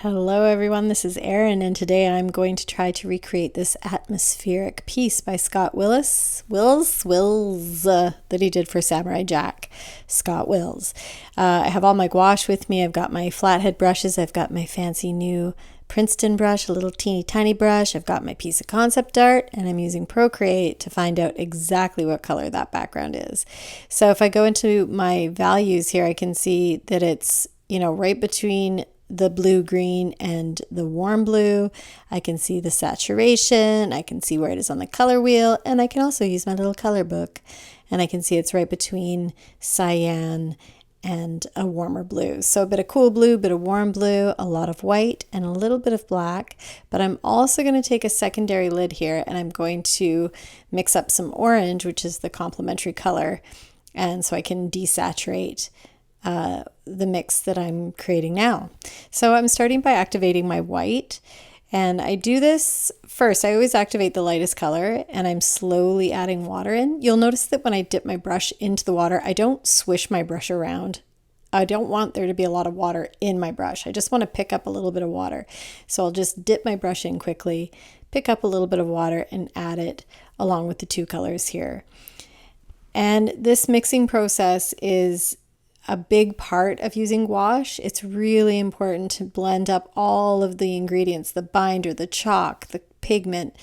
Hello everyone, this is Erin, and today I'm going to try to recreate this atmospheric piece by Scott Wills, that he did for Samurai Jack. Scott Wills. I have all my gouache with me. I've got my flathead brushes. I've got my fancy new Princeton brush, a little teeny tiny brush. I've got my piece of concept art, and I'm using Procreate to find out exactly what color that background is. So if I go into my values here, I can see that it's, right between the blue green and the warm blue. I can see the saturation, I can see where it is on the color wheel, and I can also use my little color book, and I can see it's right between cyan and a warmer blue. So a bit of cool blue, bit of warm blue, a lot of white, and a little bit of black. But I'm also going to take a secondary lid here, and I'm going to mix up some orange, which is the complementary color, and so I can desaturate the mix that I'm creating now. So I'm starting by activating my white, and I do this first. I always activate the lightest color, and I'm slowly adding water in. You'll notice that when I dip my brush into the water, I don't swish my brush around. I don't want there to be a lot of water in my brush. I just want to pick up a little bit of water. So I'll just dip my brush in quickly, pick up a little bit of water, and add it along with the two colors here. And this mixing process is a big part of using gouache. It's really important to blend up all of the ingredients, the binder, the chalk, the pigment,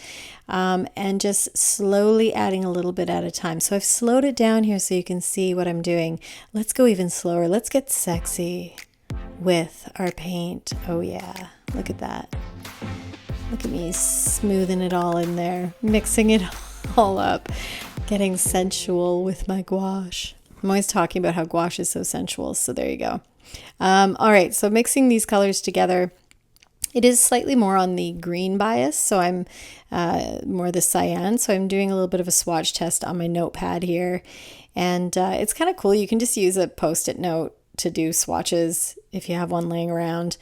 and just slowly adding a little bit at a time. So I've slowed it down here so you can see what I'm doing. Let's go even slower. Let's get sexy with our paint. Oh yeah, look at that. Look at me smoothing it all in there, mixing it all up, getting sensual with my gouache. I'm always talking about how gouache is so sensual, so there you go. All right, so mixing these colors together, it is slightly more on the green bias, so I'm more the cyan, so I'm doing a little bit of a swatch test on my notepad here, and it's kind of cool. You can just use a Post-it note to do swatches if you have one laying around.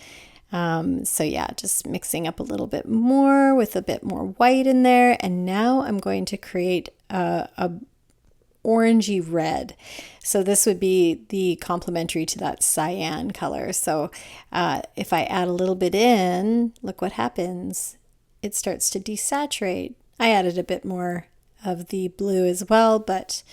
So yeah, just mixing up a little bit more with a bit more white in there, and now I'm going to create a orangey red. So this would be the complementary to that cyan color. So if I add a little bit in, look what happens. It starts to desaturate. I added a bit more of the blue as well, but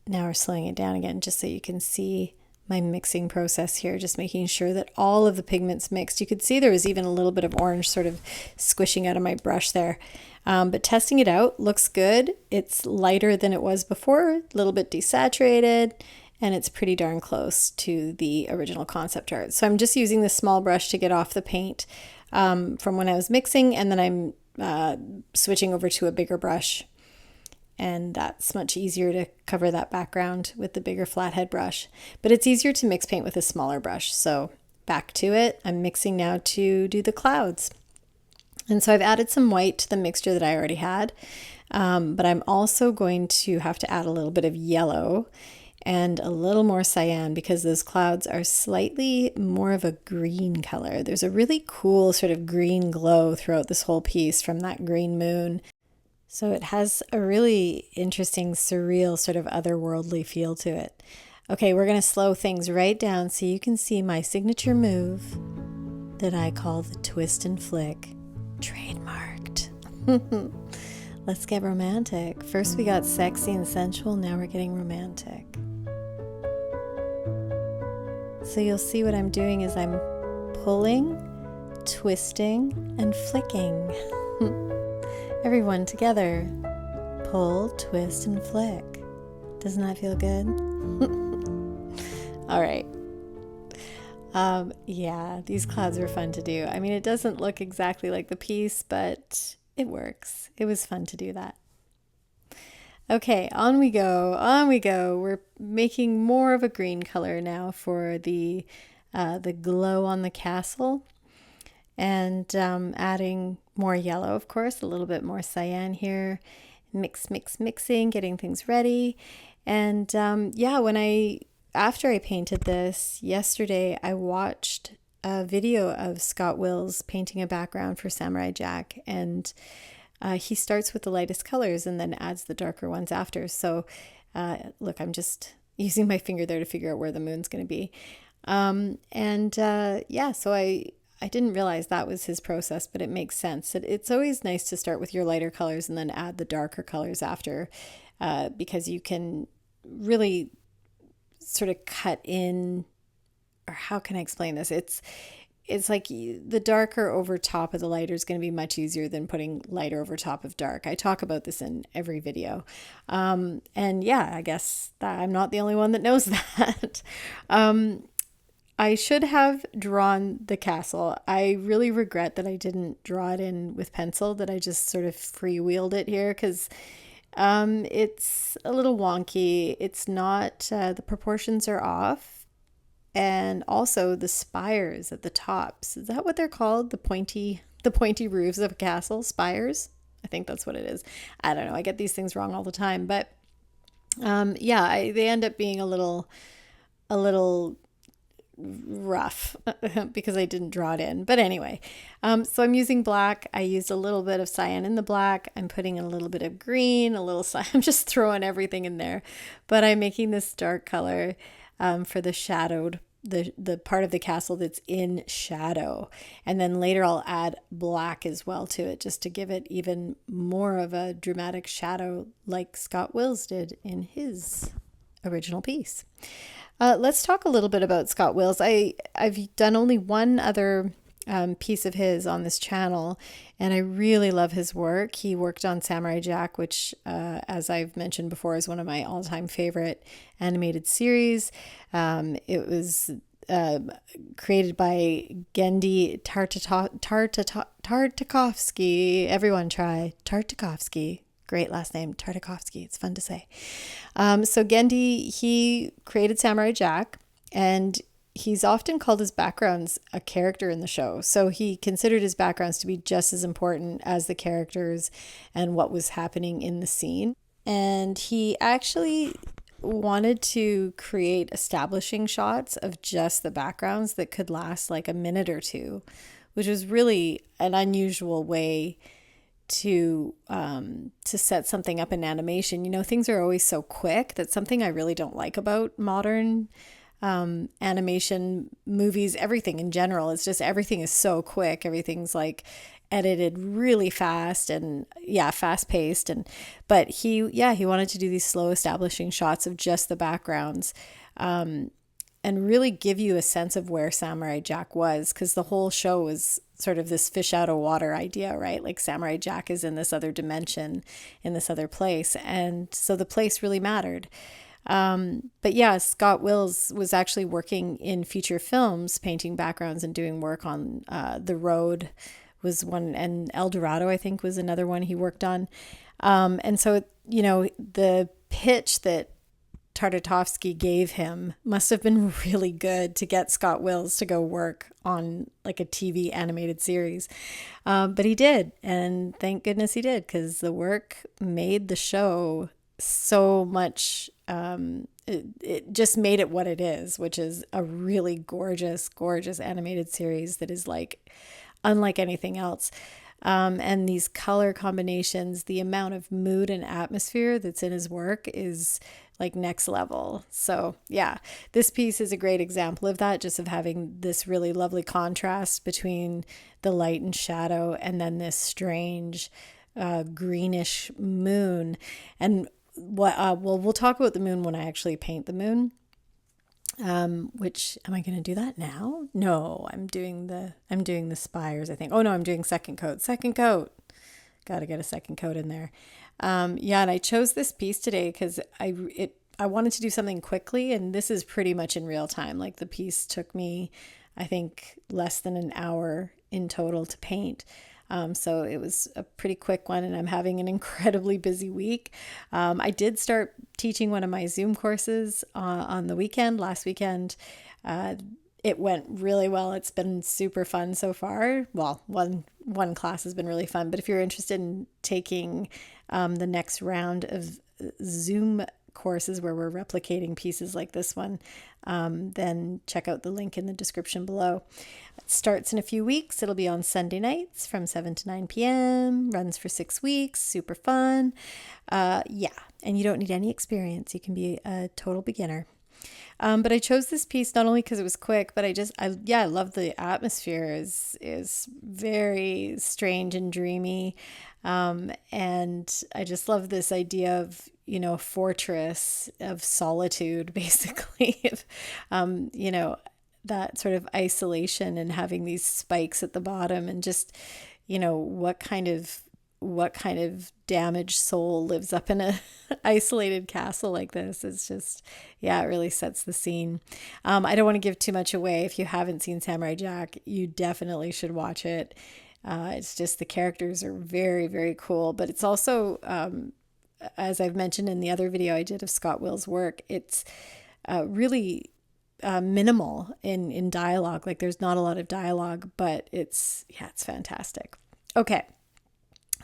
now we're slowing it down again just so you can see my mixing process here, just making sure that all of the pigments mixed. You could see there was even a little bit of orange sort of squishing out of my brush there. But testing it out, looks good. It's lighter than it was before, a little bit desaturated, and it's pretty darn close to the original concept art. So I'm just using this small brush to get off the paint from when I was mixing, and then I'm switching over to a bigger brush. And that's much easier to cover that background with the bigger flathead brush. But it's easier to mix paint with a smaller brush. So back to it. I'm mixing now to do the clouds. And so I've added some white to the mixture that I already had. But I'm also going to have to add a little bit of yellow and a little more cyan because those clouds are slightly more of a green color. There's a really cool sort of green glow throughout this whole piece from that green moon. So it has a really interesting, surreal, sort of otherworldly feel to it. Okay, we're going to slow things right down so you can see my signature move that I call the twist and flick. Trademarked. Let's get romantic. First we got sexy and sensual, now we're getting romantic. So you'll see what I'm doing is I'm pulling, twisting, and flicking. Everyone together. Pull, twist, and flick. Doesn't that feel good? All right. Yeah, these clouds were fun to do. I mean, it doesn't look exactly like the piece, but it works. It was fun to do that. Okay, on we go. On we go. We're making more of a green color now for the glow on the castle. And adding more yellow, of course, a little bit more cyan here. Mixing, getting things ready. And yeah, after I painted this yesterday, I watched a video of Scott Wills painting a background for Samurai Jack. And he starts with the lightest colors and then adds the darker ones after. So look, I'm just using my finger there to figure out where the moon's going to be. Yeah, so I didn't realize that was his process, but it makes sense. It's always nice to start with your lighter colors and then add the darker colors after, because you can really sort of cut in, or how can I explain this? It's like the darker over top of the lighter is going to be much easier than putting lighter over top of dark. I talk about this in every video. And yeah, I guess that I'm not the only one that knows that. I should have drawn the castle. I really regret that I didn't draw it in with pencil, that I just sort of freewheeled it here, because it's a little wonky. It's not, the proportions are off. And also the spires at the tops. Is that what they're called? The pointy roofs of a castle? Spires? I think that's what it is. I don't know. I get these things wrong all the time. But they end up being a little rough because I didn't draw it in. But anyway, so I'm using black. I used a little bit of cyan in the black. I'm putting in a little bit of green, a little cyan. I'm just throwing everything in there. But I'm making this dark color for the shadowed, the part of the castle that's in shadow. And then later I'll add black as well to it, just to give it even more of a dramatic shadow, like Scott Wills did in his original piece. Let's talk a little bit about Scott Wills. I've done only one other piece of his on this channel, and I really love his work. He worked on Samurai Jack, which, as I've mentioned before, is one of my all-time favorite animated series. It was created by Genndy Tartakovsky. Everyone try Tartakovsky. Great last name, Tartakovsky. It's fun to say. So Genndy, he created Samurai Jack, and he's often called his backgrounds a character in the show. So he considered his backgrounds to be just as important as the characters and what was happening in the scene. And he actually wanted to create establishing shots of just the backgrounds that could last like a minute or two, which was really an unusual way to set something up in animation. You know, things are always so quick. That's something I really don't like about modern animation, movies, everything in general. It's just everything is so quick. Everything's like edited really fast and fast paced. But he wanted to do these slow establishing shots of just the backgrounds, and really give you a sense of where Samurai Jack was, because the whole show was sort of this fish out of water idea, right? Like Samurai Jack is in this other dimension, in this other place. And so the place really mattered. But yeah, Scott Wills was actually working in feature films, painting backgrounds and doing work on The Road was one, and El Dorado, I think, was another one he worked on. And so, you know, the pitch that Tartakovsky gave him must have been really good to get Scott Wills to go work on like a TV animated series. But he did, and thank goodness he did, because the work made the show so much, it just made it what it is, which is a really gorgeous animated series that is like unlike anything else. And these color combinations, the amount of mood and atmosphere that's in his work is like next level. So yeah, this piece is a great example of that, just of having this really lovely contrast between the light and shadow, and then this strange greenish moon. And we'll talk about the moon when I actually paint the moon. Which, am I going to do that now? No, I'm doing the spires, I think. Oh no, I'm doing second coat. Got to get a second coat in there. And I chose this piece today because I wanted to do something quickly, and this is pretty much in real time. Like the piece took me, I think, less than an hour in total to paint. So it was a pretty quick one, and I'm having an incredibly busy week. I did start teaching one of my Zoom courses on the weekend, last weekend. It went really well. It's been super fun so far. Well, one class has been really fun, but if you're interested in taking the next round of Zoom courses where we're replicating pieces like this one, then check out the link in the description below. It starts in a few weeks. It'll be on Sunday nights from 7 to 9 p.m. Runs for 6 weeks. Super fun. And you don't need any experience. You can be a total beginner. But I chose this piece not only because it was quick, but I love the atmosphere is very strange and dreamy. And I just love this idea of, a fortress of solitude, basically, that sort of isolation and having these spikes at the bottom and just, what kind of damaged soul lives up in a isolated castle like this. It's just, yeah, it really sets the scene. I don't want to give too much away. If you haven't seen Samurai Jack, you definitely should watch it. It's just the characters are very, very cool, but it's also, as I've mentioned in the other video I did of Scott Will's work, it's really minimal in dialogue. Like there's not a lot of dialogue, but it's fantastic. Okay.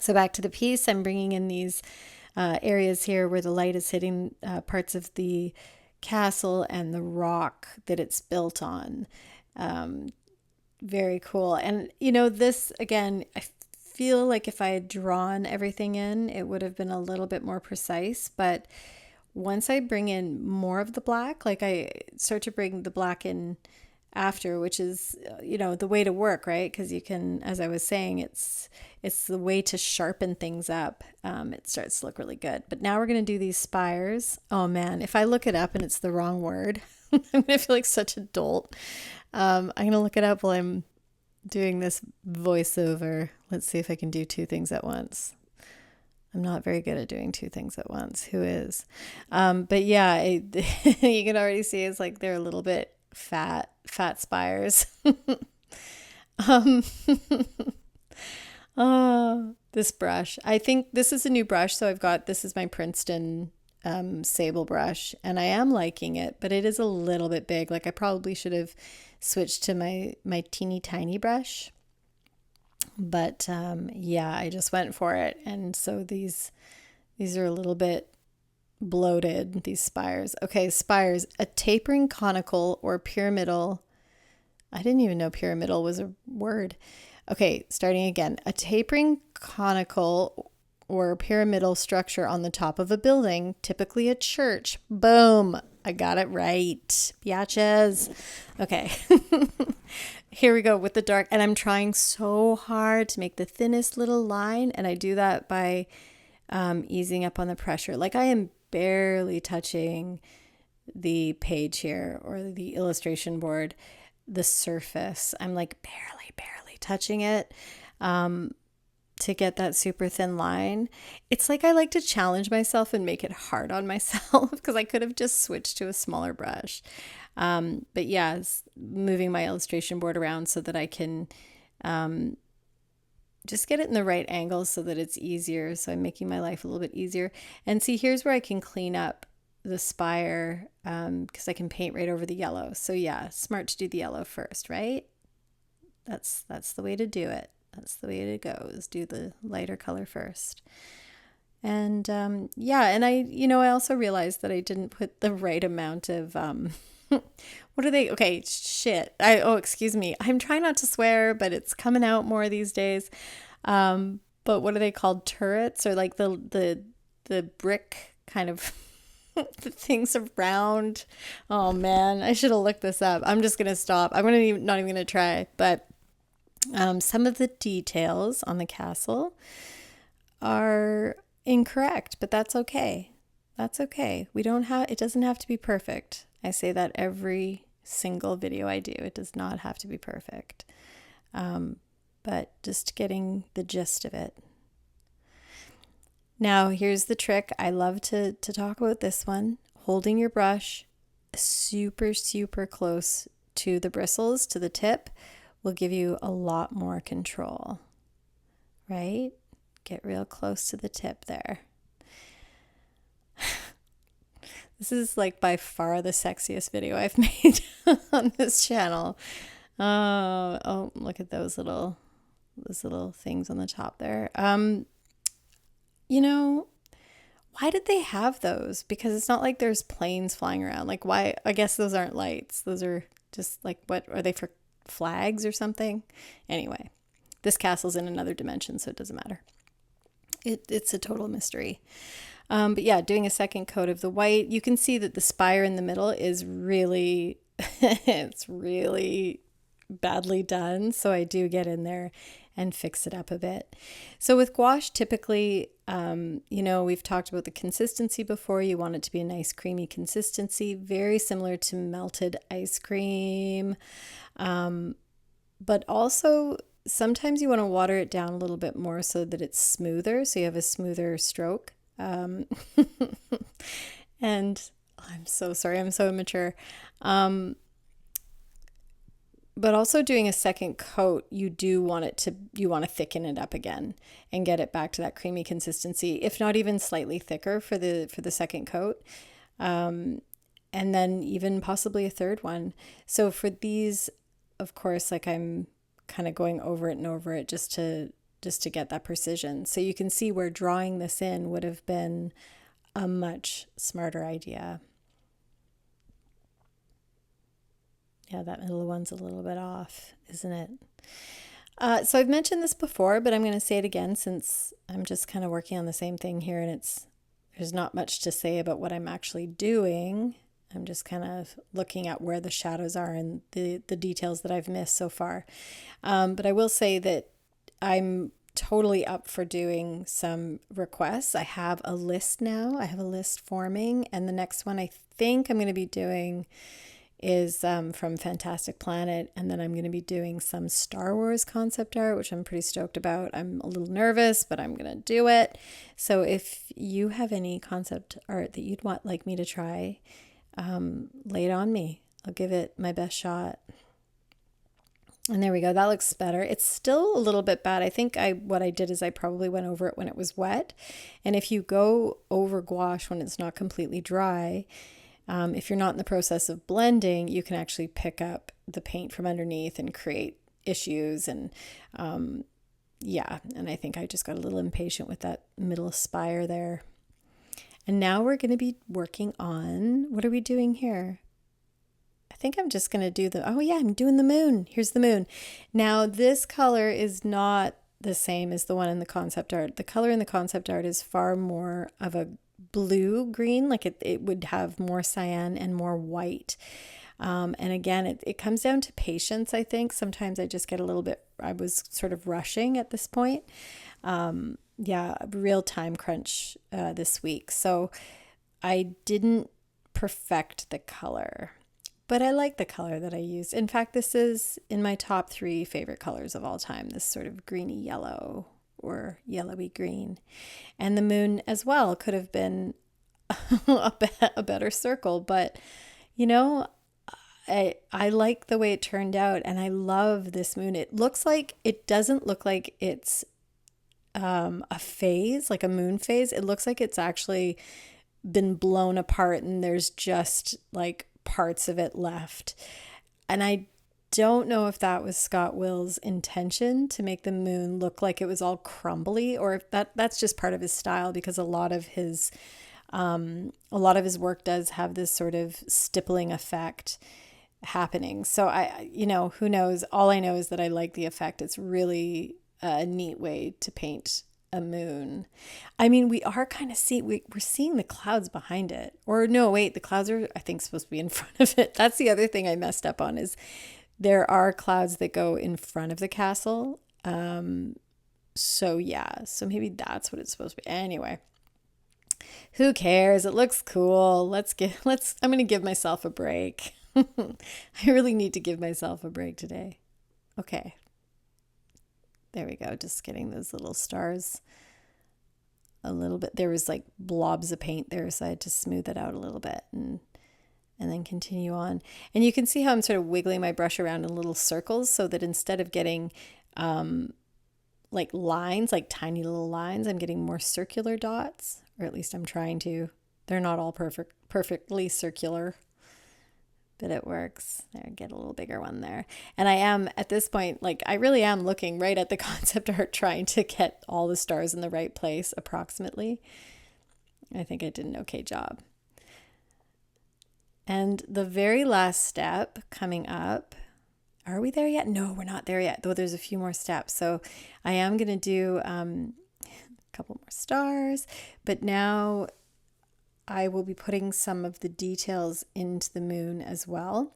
So back to the piece, I'm bringing in these areas here where the light is hitting parts of the castle and the rock that it's built on. Very cool. And, this, again, I feel like if I had drawn everything in, it would have been a little bit more precise. But once I bring in more of the black, like I start to bring the black in after, which is, the way to work, right? Because you can, as I was saying, it's the way to sharpen things up. It starts to look really good. But now we're going to do these spires. Oh man, if I look it up and it's the wrong word, I'm going to feel like such a dolt. I'm going to look it up while I'm doing this voiceover. Let's see if I can do two things at once. I'm not very good at doing two things at once. Who is? But yeah, you can already see it's like they're a little bit fat spires. Oh, this brush. I think this is a new brush. So this is my Princeton sable brush, and I am liking it, but it is a little bit big. Like I probably should have switched to my teeny tiny brush. But yeah, I just went for it. And so these are a little bit bloated, these spires. Okay, spires, a tapering conical or pyramidal. I didn't even know pyramidal was a word. Okay, starting again. A tapering conical or pyramidal structure on the top of a building, typically a church. Boom. I got it right. Biatches. Okay. Here we go with the dark. And I'm trying so hard to make the thinnest little line. And I do that by easing up on the pressure. Like I am barely touching the page here or the illustration board, the surface. I'm like barely touching it to get that super thin line. It's like I like to challenge myself and make it hard on myself because I could have just switched to a smaller brush. But yeah, moving my illustration board around so that I can just get it in the right angle so that it's easier. So I'm making my life a little bit easier. And see, here's where I can clean up the spire because I can paint right over the yellow. So yeah, smart to do the yellow first, right? That's the way to do it. That's the way to go, is do the lighter color first. And yeah, and I also realized that I didn't put the right amount of what are they? Okay, shit. Excuse me. I'm trying not to swear, but it's coming out more these days. But what are they called? Turrets, or like the brick kind of the things around. Oh man, I should have looked this up. I'm just gonna stop. I'm not even gonna try. But some of the details on the castle are incorrect, but that's okay. That's okay. It doesn't have to be perfect. I say that every single video I do. It does not have to be perfect. But just getting the gist of it. Now, here's the trick. I love to talk about this one. Holding your brush super, super close to the bristles, to the tip, will give you a lot more control, right? Get real close to the tip there. This is like by far the sexiest video I've made on this channel. Oh, look at those little things on the top there. Why did they have those? Because it's not like there's planes flying around. Like why? I guess those aren't lights. Those are just like, what are they, for flags or something? Anyway, this castle's in another dimension, so it doesn't matter. It's a total mystery. But yeah, doing a second coat of the white, you can see that the spire in the middle is really, it's really badly done. So I do get in there and fix it up a bit. So with gouache, typically, we've talked about the consistency before. You want it to be a nice creamy consistency, very similar to melted ice cream. But also sometimes you want to water it down a little bit more so that it's smoother, so you have a smoother stroke. And I'm so sorry, I'm so immature. But also doing a second coat, you want to thicken it up again and get it back to that creamy consistency, if not even slightly thicker for the second coat. And then even possibly a third one. So for these, of course, like I'm kind of going over it and over it just to get that precision. So you can see where drawing this in would have been a much smarter idea. Yeah, that middle one's a little bit off, isn't it? So I've mentioned this before, but I'm going to say it again since I'm just kind of working on the same thing here, and there's not much to say about what I'm actually doing. I'm just kind of looking at where the shadows are and the details that I've missed so far. But I will say that I'm totally up for doing some requests. I have a list now. I have a list forming, and the next one I think I'm going to be doing is from Fantastic Planet, and then I'm going to be doing some Star Wars concept art, which I'm pretty stoked about. I'm a little nervous, but I'm going to do it. So if you have any concept art that you'd like me to try, lay it on me. I'll give it my best shot. And there we go. That looks better. It's still a little bit bad. I think what I did is I probably went over it when it was wet. And if you go over gouache when it's not completely dry, if you're not in the process of blending, you can actually pick up the paint from underneath and create issues. And and I think I just got a little impatient with that middle spire there. And now we're going to be working on, what are we doing here? I think I'm just going to do I'm doing the moon. Here's the moon. Now this color is not the same as the one in the concept art. The color in the concept art is far more of a blue green, like it would have more cyan and more white. And again, it comes down to patience, I think. Sometimes I just get a little bit, I was sort of rushing at this point. Real time crunch this week. So I didn't perfect the color, but I like the color that I used. In fact, this is in my top 3 favorite colors of all time, this sort of greeny yellow or yellowy green. And the moon as well could have been a better circle, but I like the way it turned out, and I love this moon. It doesn't look like it's a phase, like a moon phase. It looks like it's actually been blown apart and there's just like parts of it left. And I don't know if that was Scott Will's intention to make the moon look like it was all crumbly, or if that's just part of his style, because a lot of his work does have this sort of stippling effect happening. So who knows? All I know is that I like the effect. It's really a neat way to paint a moon. I mean, we are kind of we're seeing the clouds behind it. Or no, wait, the clouds are, I think, supposed to be in front of it. That's the other thing I messed up on, is there are clouds that go in front of the castle. So maybe that's what it's supposed to be. Anyway, who cares? It looks cool. I'm going to give myself a break. I really need to give myself a break today. Okay. There we go. Just getting those little stars a little bit. There was like blobs of paint there, so I had to smooth it out a little bit and then continue on. And you can see how I'm sort of wiggling my brush around in little circles, so that instead of getting like lines, like tiny little lines, I'm getting more circular dots, or at least I'm trying to. They're not all perfectly circular, but it works. There, get a little bigger one there. And I am, at this point, like I really am looking right at the concept art, trying to get all the stars in the right place approximately. I think I did an okay job. And the very last step coming up, are we there yet? No, we're not there yet, though there's a few more steps. So I am going to do couple more stars. But now I will be putting some of the details into the moon as well,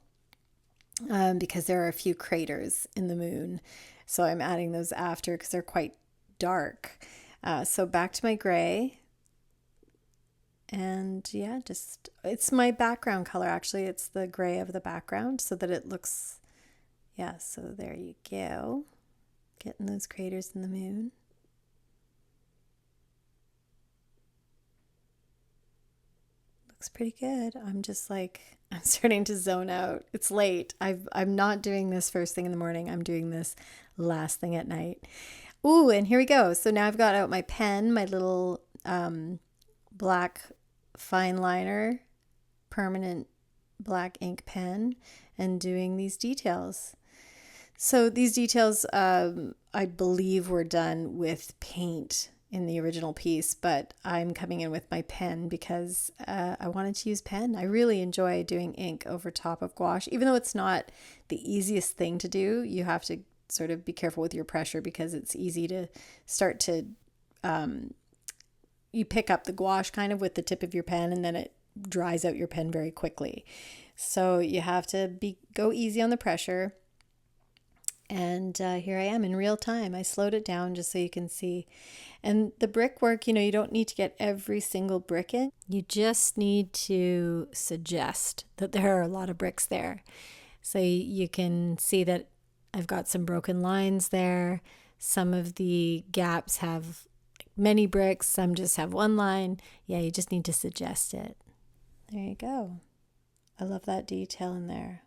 because there are a few craters in the moon. So I'm adding those after because they're quite dark. So back to my gray. And yeah, just, it's my background color actually. It's the gray of the background so that it looks, yeah, so there you go. Getting those craters in the moon. Looks pretty good. I'm just like, I'm starting to zone out. It's late. I'm not doing this first thing in the morning. I'm doing this last thing at night. Ooh, and here we go. So now I've got out my pen, my little black fine liner, permanent black ink pen, and doing these details. So these details, I believe, were done with paint in the original piece, but I'm coming in with my pen because I wanted to use pen. I really enjoy doing ink over top of gouache, even though it's not the easiest thing to do. You have to sort of be careful with your pressure because it's easy to start to, you pick up the gouache kind of with the tip of your pen and then it dries out your pen very quickly. So you have to go easy on the pressure. And here I am in real time. I slowed it down just so you can see. And the brickwork, you don't need to get every single brick in. You just need to suggest that there are a lot of bricks there. So you can see that I've got some broken lines there. Some of the gaps have many bricks. Some just have one line. Yeah, you just need to suggest it. There you go. I love that detail in there.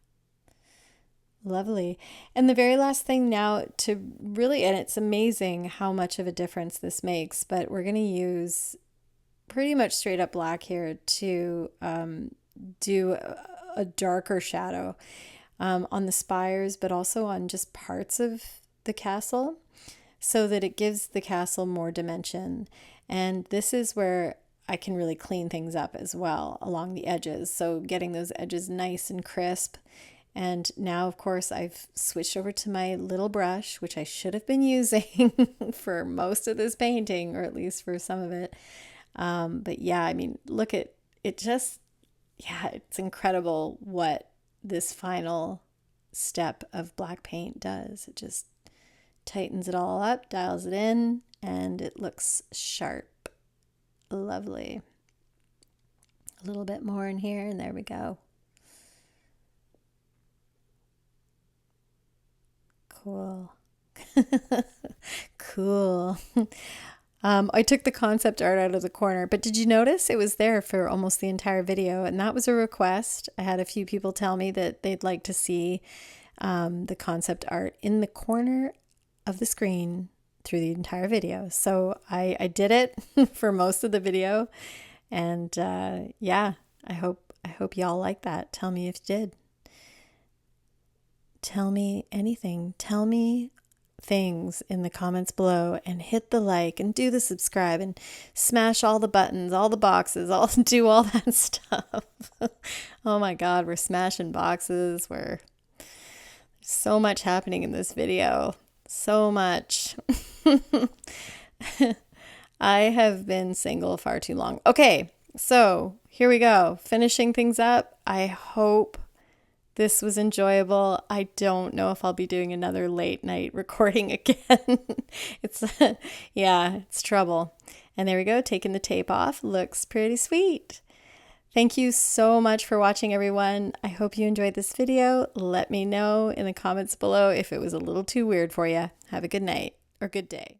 Lovely. And the very last thing now to really, and it's amazing how much of a difference this makes, but we're going to use pretty much straight up black here to do a darker shadow on the spires, but also on just parts of the castle so that it gives the castle more dimension. And this is where I can really clean things up as well along the edges. So getting those edges nice and crisp. And now, of course, I've switched over to my little brush, which I should have been using for most of this painting, or at least for some of it. But yeah, I mean, look at it just, yeah, it's incredible what this final step of black paint does. It just tightens it all up, dials it in, and it looks sharp. Lovely. A little bit more in here, and there we go. Cool. Cool. I took the concept art out of the corner, but did you notice it was there for almost the entire video? And that was a request. I had a few people tell me that they'd like to see the concept art in the corner of the screen through the entire video. So I did it for most of the video. And yeah, I hope y'all like that. Tell me if you did. Tell me anything. Tell me things in the comments below, and hit the like and do the subscribe and smash all the buttons, all the boxes, do all that stuff. Oh my God, we're smashing boxes. There's so much happening in this video. So much. I have been single far too long. Okay, so here we go. Finishing things up. I hope this was enjoyable. I don't know if I'll be doing another late night recording again. It's trouble. And there we go, taking the tape off. Looks pretty sweet. Thank you so much for watching, everyone. I hope you enjoyed this video. Let me know in the comments below if it was a little too weird for you. Have a good night or good day.